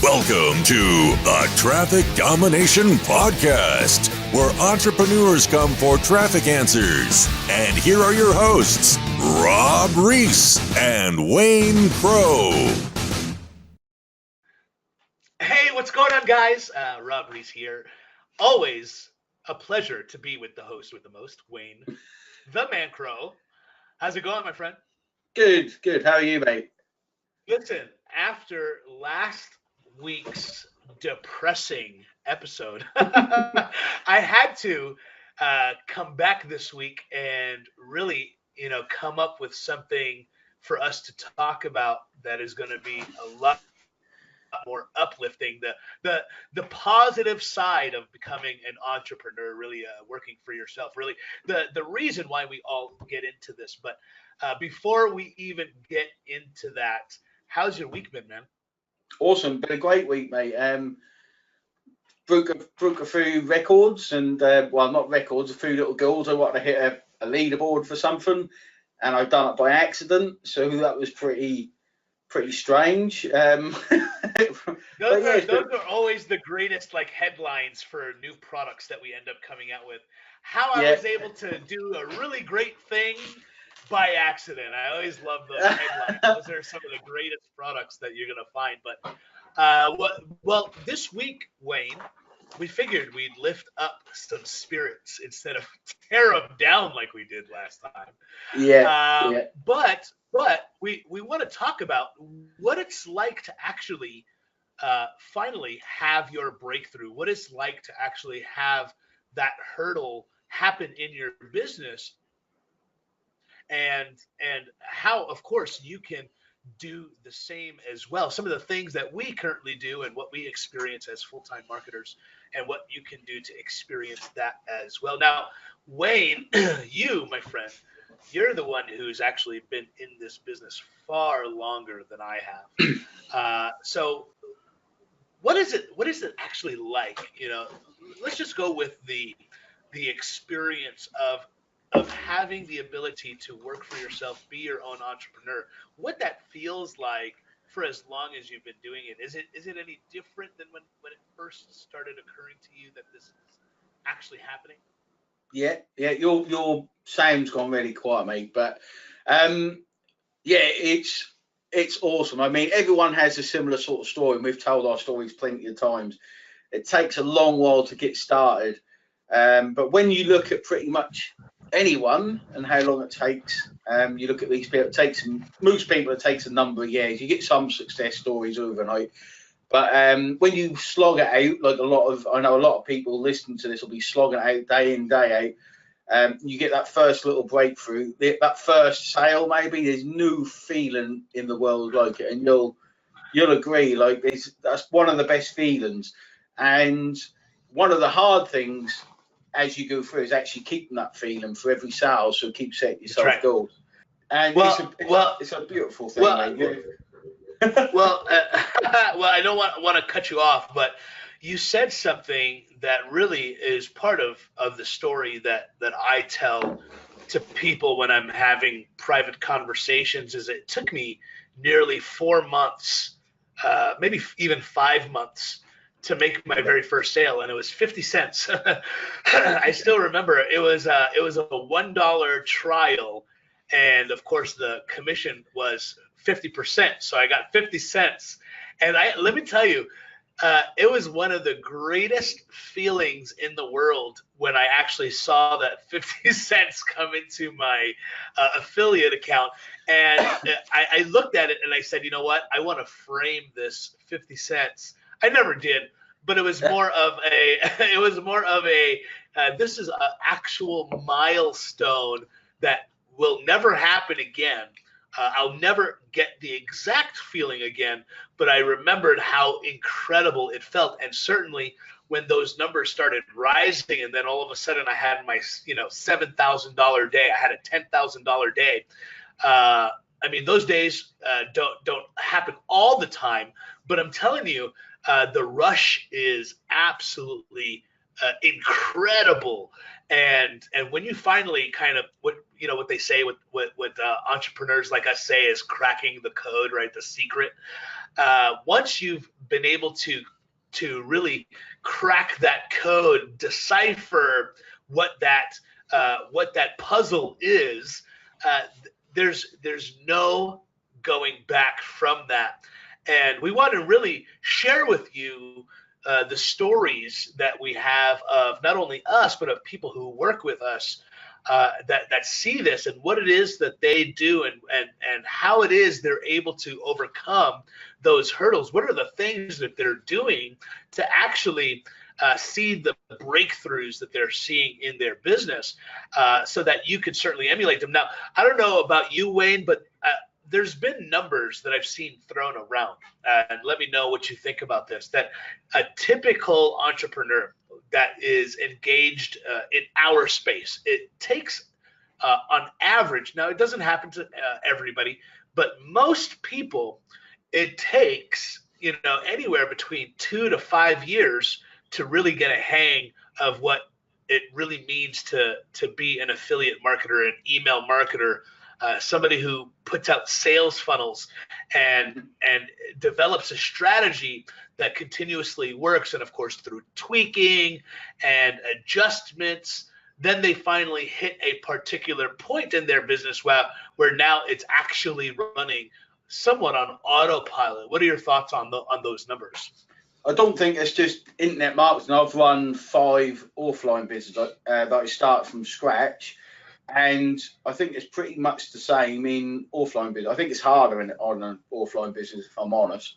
Welcome to the Traffic Domination Podcast, where entrepreneurs come for traffic answers. And here are your hosts, Rob Reese and Wayne Crowe. Hey, what's going on, guys? Rob Reese here. Always a pleasure to be with the host with the most, Wayne, the man Crowe. How's it going, my friend? Good. How are you, mate? Listen, after last week's depressing episode, I had to come back this week and really, come up with something for us to talk about that is going to be a lot more uplifting, the positive side of becoming an entrepreneur, really working for yourself, really the reason why we all get into this. But before we even get into that, how's your week been, man? Awesome. Been a great week, mate. Broke a few records and, well, not records, a few little goals. I wanted to hit a leaderboard for something, and I've done it by accident. So that was pretty strange. Those are always the greatest headlines for new products that we end up coming out with. How I was able to do a really great thing by accident. I always love those headlines. Those are some of the greatest products that you're gonna find. But this week, Wayne, we figured we'd lift up some spirits instead of tear them down like we did last time. But we want to talk about what it's like to actually finally have your breakthrough. What it's like to actually have that hurdle happen in your business. And how, of course, you can do the same as well. Some of the things that we currently do and what we experience as full-time marketers, and what you can do to experience that as well. Now, Wayne, you, my friend, you're the one who's actually been in this business far longer than I have. So what is it actually like? Let's just go with the experience of having the ability to work for yourself, be your own entrepreneur, what that feels like for as long as you've been doing it. Is it any different than when it first started occurring to you that this is actually happening? Yeah, your sound's gone really quiet, mate. But it's awesome. I mean, everyone has a similar sort of story, and we've told our stories plenty of times. It takes a long while to get started. But when you look at pretty much anyone and how long it takes, you look at these people, most people it takes a number of years. You get some success stories overnight, but when you slog it out, like I know a lot of people listening to this will be slogging it out day in, day out. You get that first little breakthrough, that first sale, maybe there's no feeling in the world like it, and you'll agree, that's one of the best feelings. And one of the hard things as you go through is actually keeping that feeling for every sale, so keep setting yourself goals. And it's a beautiful thing. Well, I don't want to cut you off, but you said something that really is part of the story that I tell to people when I'm having private conversations. Is it took me nearly 4 months, maybe even 5 months, to make my very first sale, and it was 50 cents. I still remember it was a $1 trial, and of course the commission was 50%, so I got 50 cents. And let me tell you, it was one of the greatest feelings in the world when I actually saw that 50 cents come into my affiliate account. And I looked at it and I said, you know what? I want to frame this 50 cents. I never did, but it was more of a this is an actual milestone that will never happen again. I'll never get the exact feeling again, but I remembered how incredible it felt. And certainly when those numbers started rising, and then all of a sudden I had my $7,000 day, I had a $10,000 day. I mean, those days don't happen all the time, but I'm telling you, the rush is absolutely incredible. And when you finally kind of what they say, what entrepreneurs like us say is cracking the code, right? The secret. once you've been able to really crack that code, decipher what that puzzle is, there's no going back from that. And we want to really share with you the stories that we have of not only us, but of people who work with us that see this and what it is that they do and how it is they're able to overcome those hurdles. What are the things that they're doing to actually see the breakthroughs that they're seeing in their business, so that you could certainly emulate them. Now, I don't know about you, Wayne, but there's been numbers that I've seen thrown around, and let me know what you think about this, that a typical entrepreneur that is engaged in our space, it takes on average, now it doesn't happen to everybody, but most people, it takes anywhere between 2 to 5 years to really get a hang of what it really means to be an affiliate marketer, an email marketer, somebody who puts out sales funnels and develops a strategy that continuously works. And of course, through tweaking and adjustments, then they finally hit a particular point in their business where now it's actually running somewhat on autopilot. What are your thoughts on those numbers? I don't think it's just internet marketing. I've run 5 offline businesses that I started from scratch, and I think it's pretty much the same in offline business. I think it's harder on an offline business, if I'm honest,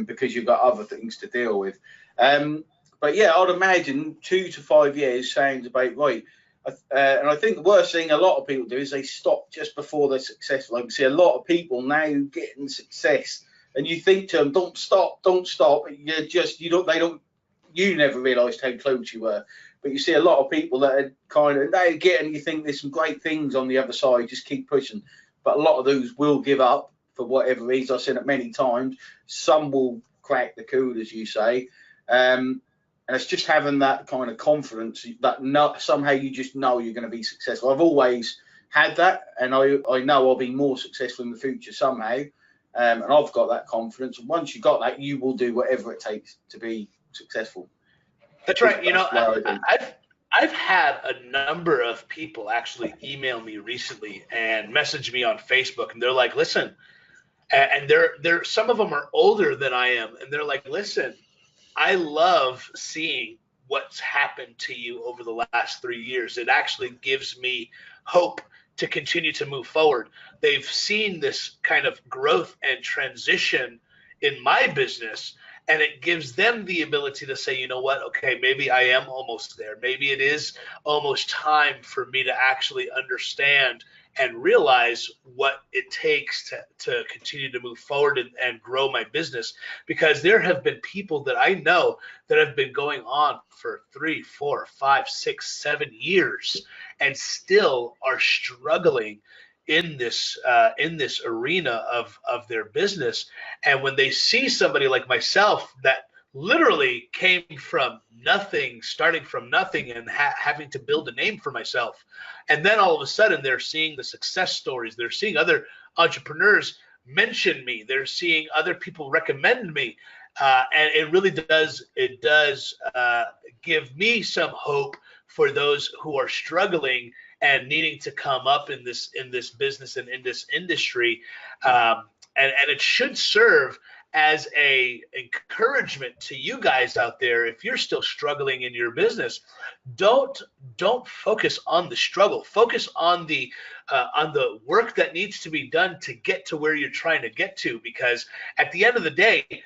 because you've got other things to deal with. But yeah, I'd imagine 2 to 5 years sounds about right. And I think the worst thing a lot of people do is they stop just before they're successful. I can see a lot of people now getting success, and you think to them, don't stop. You never realised how close you were. But you see a lot of people that are kind of now getting, you think there's some great things on the other side, just keep pushing. But a lot of those will give up for whatever reason. I've seen it many times. Some will crack the code, as you say. And it's just having that kind of confidence that somehow you just know you're going to be successful. I've always had that, and I know I'll be more successful in the future somehow. And I've got that confidence. And once you've got that, you will do whatever it takes to be successful. That's right. I've had a number of people actually email me recently and message me on Facebook, and they're like, listen, and they're some of them are older than I am, and they're like, listen, I love seeing what's happened to you over the last 3 years. It actually gives me hope to continue to move forward. They've seen this kind of growth and transition in my business, and it gives them the ability to say, you know what, okay, maybe I am almost there. Maybe it is almost time for me to actually understand and realize what it takes to continue to move forward and grow my business. Because there have been people that I know that have been going on for 3, 4, 5, 6, 7 years and still are struggling in this arena of their business. And when they see somebody like myself that literally came from nothing, starting from nothing, and having to build a name for myself, and then all of a sudden they're seeing the success stories, they're seeing other entrepreneurs mention me, they're seeing other people recommend me, and it really does give me some hope for those who are struggling and needing to come up in this business and in this industry, and it should serve as a encouragement to you guys out there. If you're still struggling in your business, don't focus on the struggle. Focus on the work that needs to be done to get to where you're trying to get to. Because at the end of the day,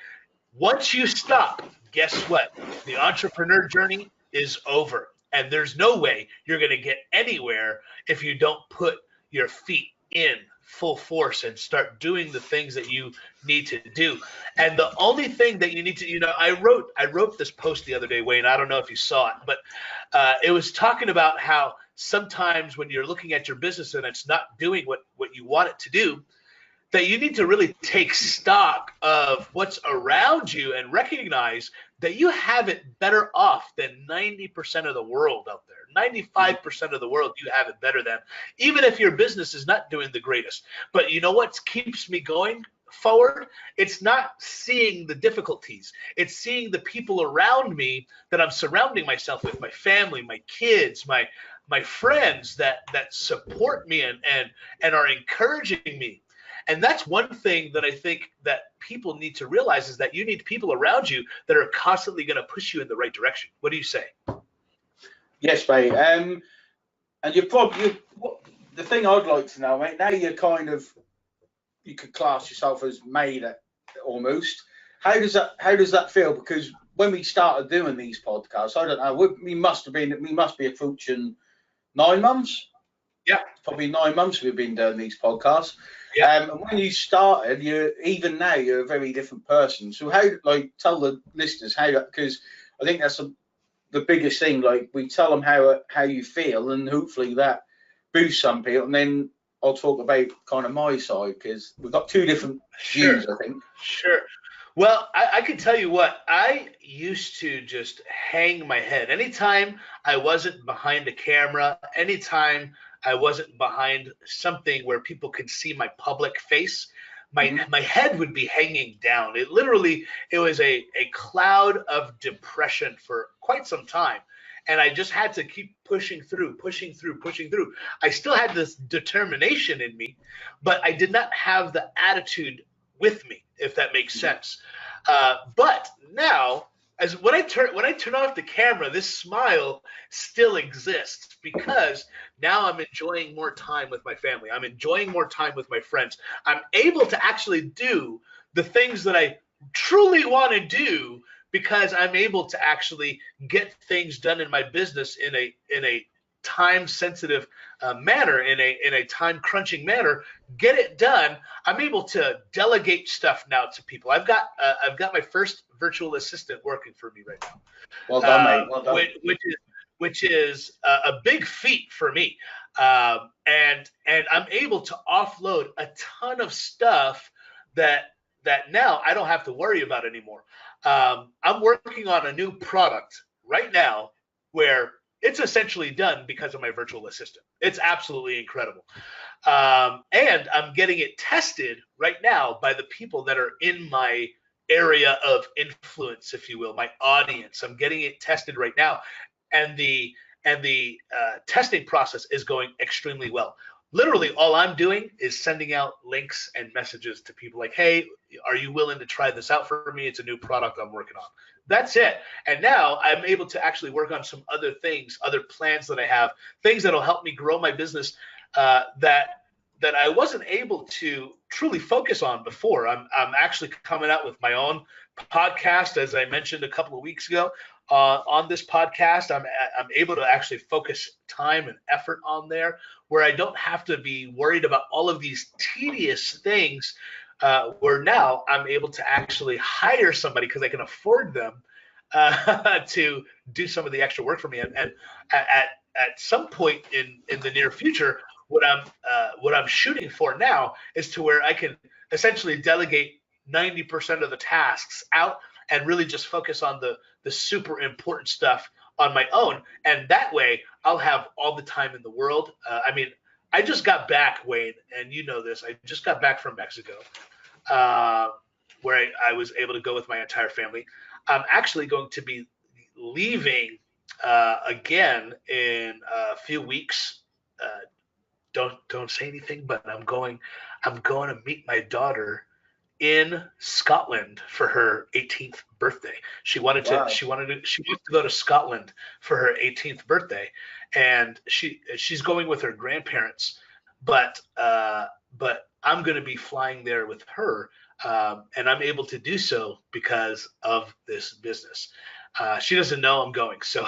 once you stop, guess what? The entrepreneur journey is over. And there's no way you're going to get anywhere if you don't put your feet in full force and start doing the things that you need to do. And the only thing that you need to, I wrote this post the other day, Wayne. I don't know if you saw it, but it was talking about how sometimes when you're looking at your business and it's not doing what you want it to do, that you need to really take stock of what's around you and recognize that you have it better off than 90% of the world out there. 95% of the world, you have it better than, even if your business is not doing the greatest. But you know what keeps me going, forward, it's not seeing the difficulties. It's seeing the people around me that I'm surrounding myself with, my family, my kids, my friends that support me and are encouraging me. And that's one thing that I think that people need to realize, is that you need people around you that are constantly going to push you in the right direction. What do you say? Yes, mate. And the thing I'd like to know, mate, now you could class yourself as made it almost. How does that feel? Because when we started doing these podcasts, I don't know, we must be approaching 9 months. Yeah, probably 9 months we've been doing these podcasts. Yeah. And when you started, even now you're a very different person. So tell the listeners because I think that's the biggest thing. Like, we tell them how you feel, and hopefully that boosts some people. And then I'll talk about kind of my side, because we've got two different views, I think. Sure. Well, I can tell you what, I used to just hang my head. Anytime I wasn't behind a camera, anytime I wasn't behind something where people could see my public face, my head would be hanging down. It was a cloud of depression for quite some time. And I just had to keep pushing through. I still had this determination in me, but I did not have the attitude with me, if that makes sense. But now, when I turn off the camera, this smile still exists, because now I'm enjoying more time with my family. I'm enjoying more time with my friends. I'm able to actually do the things that I truly want to do, because I'm able to actually get things done in my business in a time-sensitive manner, in a time-crunching manner. Get it done. I'm able to delegate stuff now to people. I've got my first virtual assistant working for me right now. Well done, mate. Well done. Which is a big feat for me. And I'm able to offload a ton of stuff that now I don't have to worry about anymore. I'm working on a new product right now where it's essentially done because of my virtual assistant. It's absolutely incredible. And I'm getting it tested right now by the people that are in my area of influence, if you will, my audience. I'm getting it tested right now. And the testing process is going extremely well. Literally, all I'm doing is sending out links and messages to people like, hey, are you willing to try this out for me? It's a new product I'm working on. That's it. And now I'm able to actually work on some other things, other plans that I have, things that will help me grow my business that I wasn't able to truly focus on before. I'm actually coming out with my own podcast, as I mentioned a couple of weeks ago. On this podcast, I'm able to actually focus time and effort on there, where I don't have to be worried about all of these tedious things, where now I'm able to actually hire somebody, because I can afford them to do some of the extra work for me. And at some point in the near future, what I'm shooting for now is to where I can essentially delegate 90% of the tasks out and really just focus on the super important stuff on my own. And that way I'll have all the time in the world. I just got back, Wayne, and you know this. I just got back from Mexico, where I was able to go with my entire family. I'm actually going to be leaving again in a few weeks. Don't say anything, but I'm going to meet my daughter in Scotland for her 18th birthday. She wanted to go to Scotland for her 18th birthday, and she's going with her grandparents, but I'm going to be flying there with her, and I'm able to do so because of this business. She doesn't know I'm going, so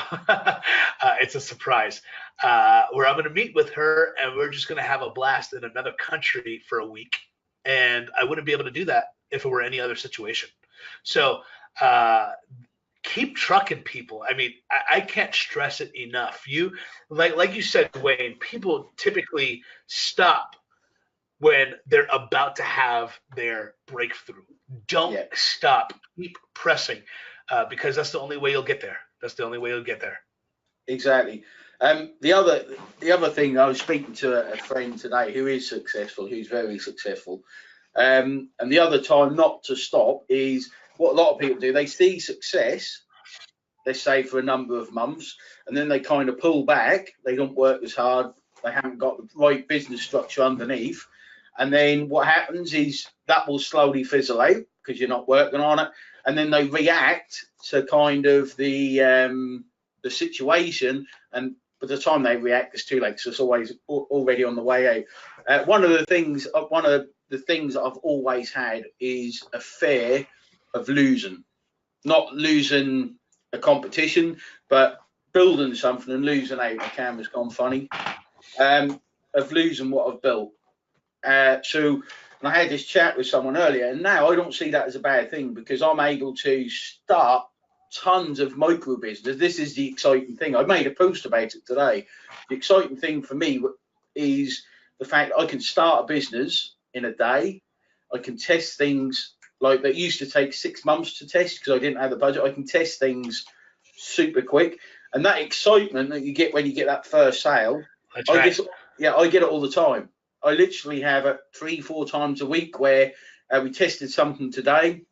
it's a surprise, where I'm going to meet with her, and we're just going to have a blast in another country for a week. And I wouldn't be able to do that if it were any other situation. So keep trucking, people. I can't stress it enough. You like you said, Wayne, people typically stop when they're about to have their breakthrough. Don't stop. Keep pressing, because that's the only way you'll get there. Exactly. The other thing, I was speaking to a friend today who is successful, who's very successful, And the other time not to stop is what a lot of people do. They see success, let's say for a number of months, and then they kind of pull back. They don't work as hard. They haven't got the right business structure underneath. And then what happens is that will slowly fizzle out because you're not working on it. And then they react to kind of the situation, and by the time they react, it's too late. So it's always already on the way out. One of the things that I've always had is a fear of losing, not losing a competition, but building something and losing out. My camera's gone funny. Of losing what I've built. So and I had this chat with someone earlier, and now I don't see that as a bad thing because I'm able to start tons of micro business. This is the exciting thing. I made a post about it today. The exciting thing for me is the fact I can start a business in a day. I can test things like that used to take 6 months to test because I didn't have the budget. I can test things super quick, and that excitement that you get when you get that first sale, I get it all the time. I literally have it 3-4 times a week where we tested something today,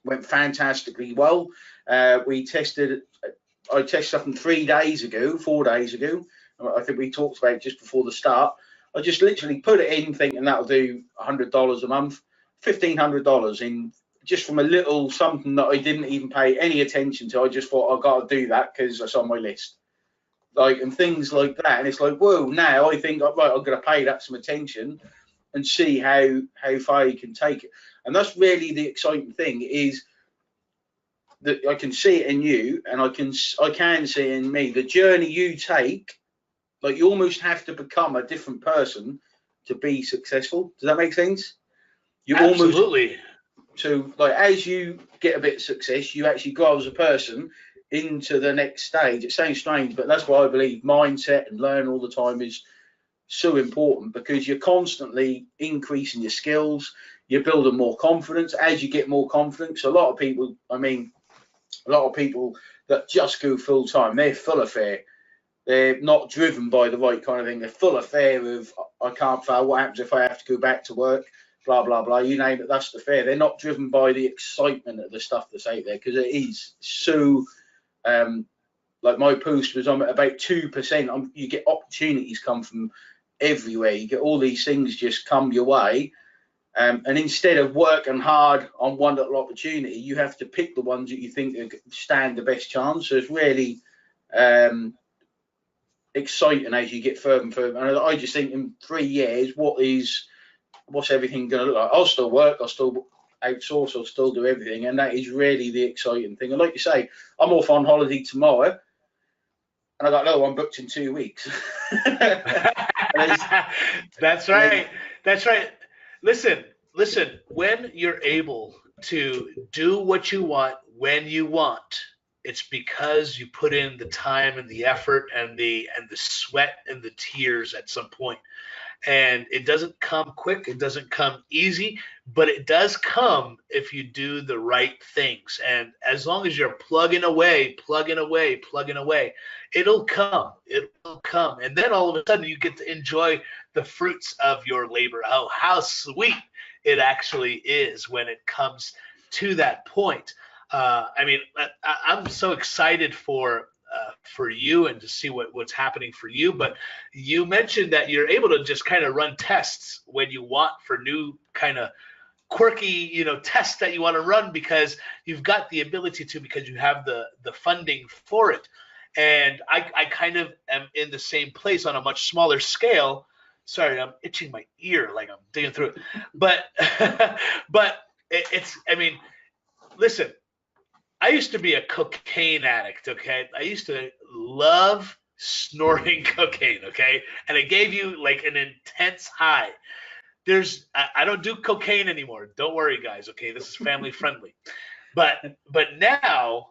went fantastically well. I tested something 4 days ago. I think we talked about it just before the start. I just literally put it in thinking that'll do $100 a month, $1,500 in just from a little something that I didn't even pay any attention to. I just thought I've got to do that because it's on my list. Like, and things like that, and it's like, whoa, now I think, right, I'm going to pay that some attention and see how far you can take it. And that's really the exciting thing, is that I can see it in you, and I can see it in me. The journey you take, like, you almost have to become a different person to be successful. Does that make sense? Absolutely. So, like, as you get a bit of success, you actually grow as a person into the next stage. It sounds strange, but that's why I believe mindset and learn all the time is so important, because you're constantly increasing your skills, you're building more confidence. As you get more confidence, a lot of people that just go full time, they're full of fear. They're not driven by the right kind of thing. They're full of fear of, I can't fail, what happens if I have to go back to work, blah blah blah, you name it. That's the fear. They're not driven by the excitement of the stuff that's out there, because it is so like my post was on at about 2%. You get opportunities come from everywhere. You get all these things just come your way, and instead of working hard on one little opportunity, you have to pick the ones that you think stand the best chance. So it's really exciting as you get further and further. And I just think in 3 years, what's everything going to look like? I'll still work, I'll still outsource, I'll still do everything, and that is really the exciting thing. And like you say, I'm off on holiday tomorrow, and I got another one booked in 2 weeks. That's right. That's right. Listen, when you're able to do what you want when you want, it's because you put in the time and the effort and the sweat and the tears at some point. And it doesn't come quick, it doesn't come easy, but it does come if you do the right things. And as long as you're plugging away, it'll come. And then all of a sudden you get to enjoy the fruits of your labor. Oh, how sweet it actually is when it comes to that point. I mean, I'm so excited for you and to see what's happening for you. But you mentioned that you're able to just kind of run tests when you want for new kind of quirky, tests that you want to run, because you've got the ability to, because you have the funding for it. And I kind of am in the same place on a much smaller scale. Sorry, I'm itching my ear like I'm digging through it. But I mean, listen, I used to be a cocaine addict, okay? I used to love snorting cocaine, okay? And it gave you like an intense high. I don't do cocaine anymore. Don't worry, guys, okay? This is family friendly. But now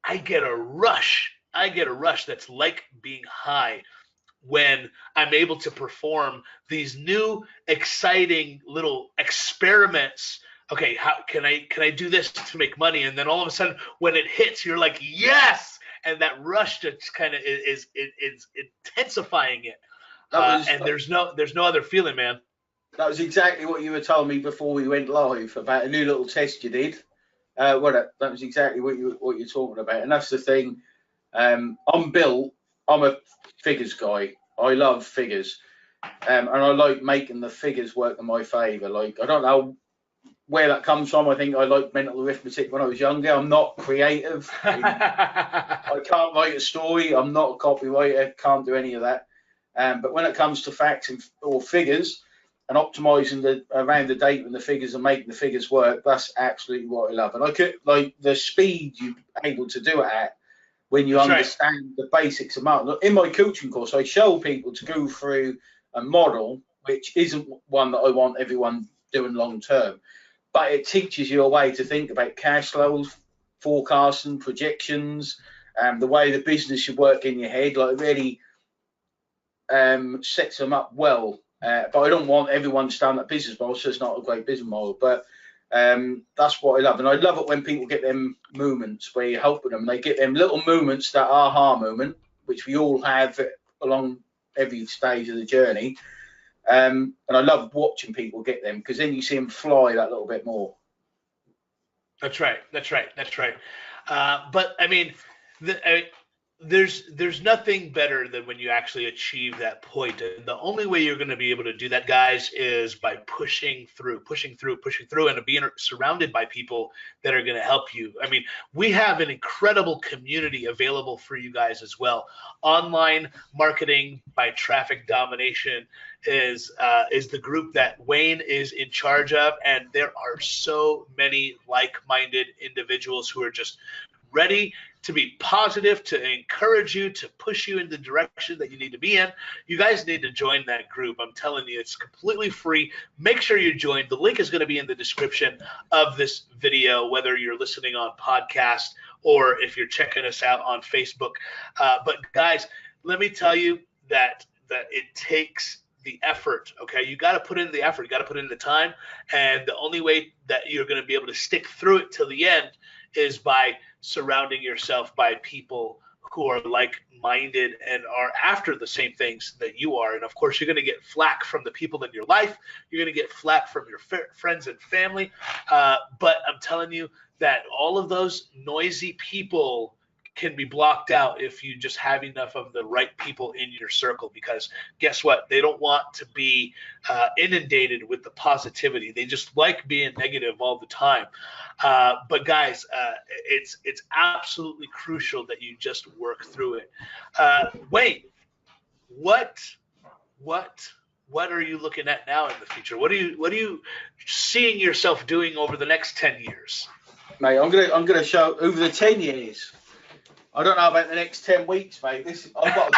I get a rush. That's like being high when I'm able to perform these new exciting little experiments. Okay, how can I do this to make money? And then all of a sudden, when it hits, you're like, yes! And that rush just kind of is intensifying it. And there's no other feeling, man. That was exactly what you were telling me before we went live about a new little test you did. That was exactly what you're talking about, and that's the thing. I'm a figures guy. I love figures, and I like making the figures work in my favour. Like, I don't know where that comes from. I think I liked mental arithmetic when I was younger. I'm not creative. I can't write a story. I'm not a copywriter. Can't do any of that. But when it comes to facts or figures and optimizing around the data and the figures and making the figures work, that's absolutely what I love. And I could, like, the speed you're able to do it at when you understand the basics of marketing. In my coaching course, I show people to go through a model, which isn't one that I want everyone doing long term, but it teaches you a way to think about cash flows, forecasting, projections, the way the business should work in your head. Like, it really sets them up well. But I don't want everyone to stand that business model, so it's not a great business model. But that's what I love. And I love it when people get them moments where you're helping them. They get them little moments, that aha moment, which we all have along every stage of the journey. And I love watching people get them, because then you see them fly that little bit more. That's right. But I mean, there's nothing better than when you actually achieve that point. And the only way you're going to be able to do that, guys, is by pushing through, and being surrounded by people that are going to help you. I mean, we have an incredible community available for you guys as well. Online Marketing by Traffic Domination is the group that Wayne is in charge of, and there are so many like-minded individuals who are just ready to be positive, to encourage you, to push you in the direction that you need to be in. You guys need to join that group. I'm telling you, it's completely free. Make sure you join. The link is going to be in the description of this video, whether you're listening on podcast or if you're checking us out on Facebook. But guys, let me tell you that it takes the effort. Okay, you got to put in the effort. You got to put in the time, and the only way that you're going to be able to stick through it till the end is by surrounding yourself by people who are like-minded and are after the same things that you are. And of course, you're going to get flack from the people in your life. You're going to get flack from your friends and family. But I'm telling you that all of those noisy people can be blocked out if you just have enough of the right people in your circle, because guess what? They don't want to be inundated with the positivity. They just like being negative all the time. But guys, it's absolutely crucial that you just work through it. Wayne, what are you looking at now in the future? What are you seeing yourself doing over the next 10 years? Mate, I'm gonna show over the 10 years. I don't know about the next 10 weeks, mate. I've got a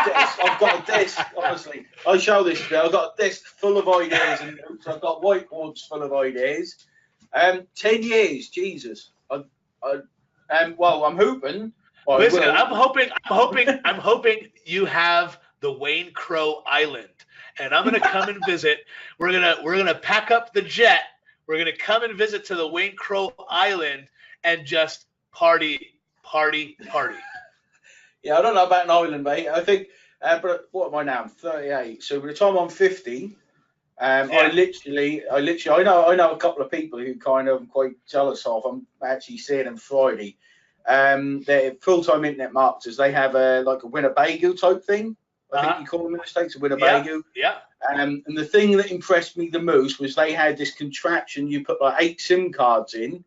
desk. Honestly, I show this today. I've got a desk full of ideas, and I've got whiteboards full of ideas. 10 years, Jesus. I'm hoping. Listen, I'm hoping you have the Wayne Crowe Island, and I'm gonna come and visit. We're gonna pack up the jet. We're gonna come and visit to the Wayne Crowe Island and just party. Yeah, I don't know about an island, mate. I think, but what am I now? I'm 38. So by the time I'm 50, I know a couple of people who kind of I'm quite jealous of. I'm actually seeing them Friday. They're full-time internet marketers. They have a Winnebago type thing. I think you call them in the States, a Winnebago. Yeah. And the thing that impressed me the most was they had this contraption. You put 8 SIM cards in,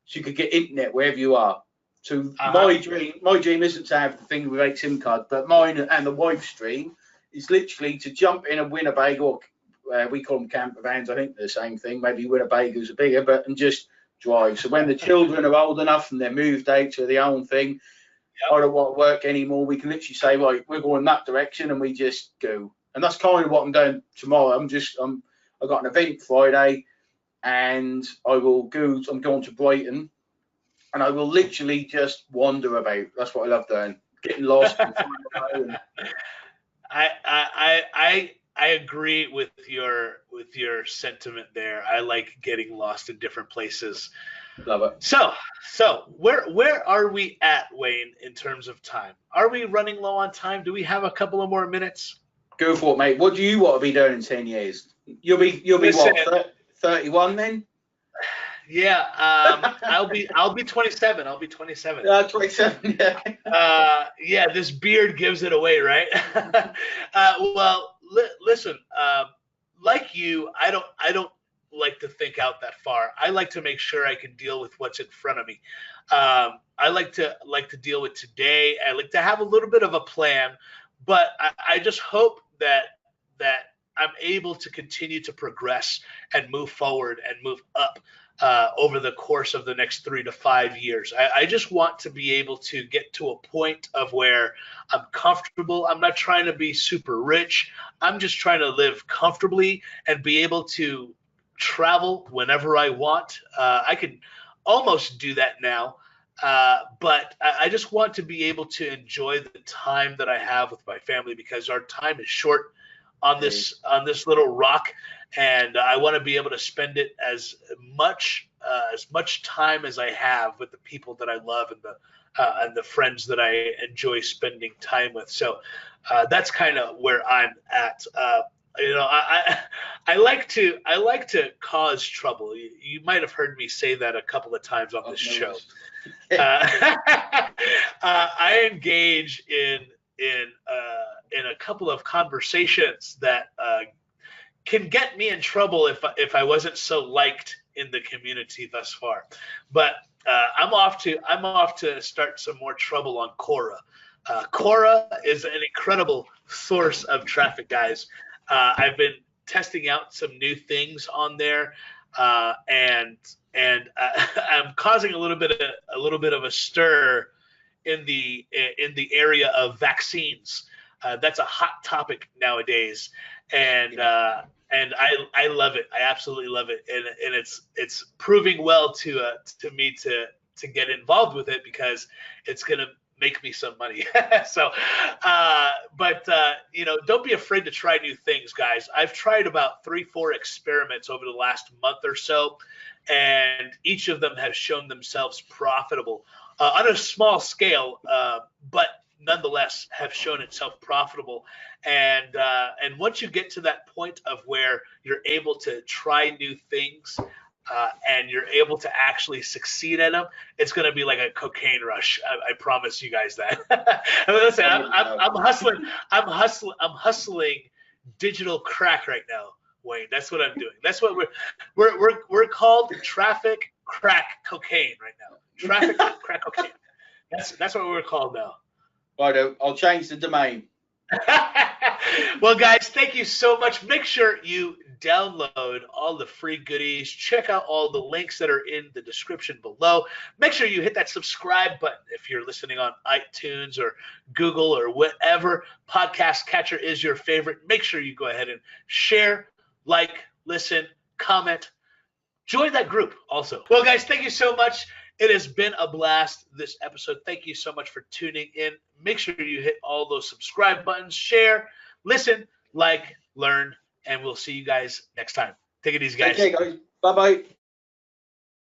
so you could get internet wherever you are. So my dream isn't to have the thing with 8 SIM cards, but mine and the wife's dream is literally to jump in a Winnebago, or we call them camper vans. I think they're the same thing. Maybe Winnebagos are bigger, and just drive. So when the children are old enough and they're moved out to their own thing, I don't want to work anymore. We can literally say, right, we're going that direction, and we just go. And that's kind of what I'm doing tomorrow. I've got an event Friday, and I'm going to Brighton. And I will literally just wander about. That's what I love doing. Getting lost. I agree with your sentiment there. I like getting lost in different places. Love it. So where are we at, Wayne, in terms of time? Are we running low on time? Do we have a couple of more minutes? Go for it, mate. What do you want to be doing in 10 years? You'll be Listen, what, 31 then? Yeah, I'll be 27. I'll be 27. 27. Yeah. Yeah, this beard gives it away, right? Well, listen, like you, I don't like to think out that far. I like to make sure I can deal with what's in front of me. I like to deal with today. I like to have a little bit of a plan, but I just hope that I'm able to continue to progress and move forward and move up over the course of the next 3 to 5 years. I just want to be able to get to a point of where I'm comfortable. I'm not trying to be super rich. I'm just trying to live comfortably and be able to travel whenever I want. I can almost do that now. But I just want to be able to enjoy the time that I have with my family, because our time is short on this little rock, and I want to be able to spend it as much time as I have with the people that I love and the friends that I enjoy spending time with. So that's kind of where I'm at. I like to cause trouble. You might have heard me say that a couple of times on this show. I engage in a couple of conversations that can get me in trouble if I wasn't so liked in the community thus far. But I'm off to start some more trouble on Crowe. Crowe is an incredible source of traffic, guys. I've been testing out some new things on there, and I'm causing a little bit of a stir in the area of vaccines. That's a hot topic nowadays, and I love it. I absolutely love it, and it's proving well to me to get involved with it, because it's gonna make me some money. So, but don't be afraid to try new things, guys. I've tried about 3-4 experiments over the last month or so, and each of them have shown themselves profitable on a small scale, but nonetheless have shown itself profitable. And once you get to that point of where you're able to try new things, and you're able to actually succeed at them, it's going to be like a cocaine rush. I promise you guys that. Listen, I'm hustling digital crack right now, Wayne. That's what I'm doing. That's what we're called. Traffic crack cocaine right now. Traffic crack cocaine. That's what we're called now. Right, I'll change the domain. Well, guys, thank you so much. Make sure you download all the free goodies. Check out all the links that are in the description below. Make sure you hit that subscribe button if you're listening on iTunes or Google or whatever podcast catcher is your favorite. Make sure you go ahead and share, like, listen, comment. Join that group also. Well, guys, thank you so much. It has been a blast this episode. Thank you so much for tuning in. Make sure you hit all those subscribe buttons, share, listen, like, learn, and we'll see you guys next time. Take it easy, guys. Okay, guys. Bye-bye.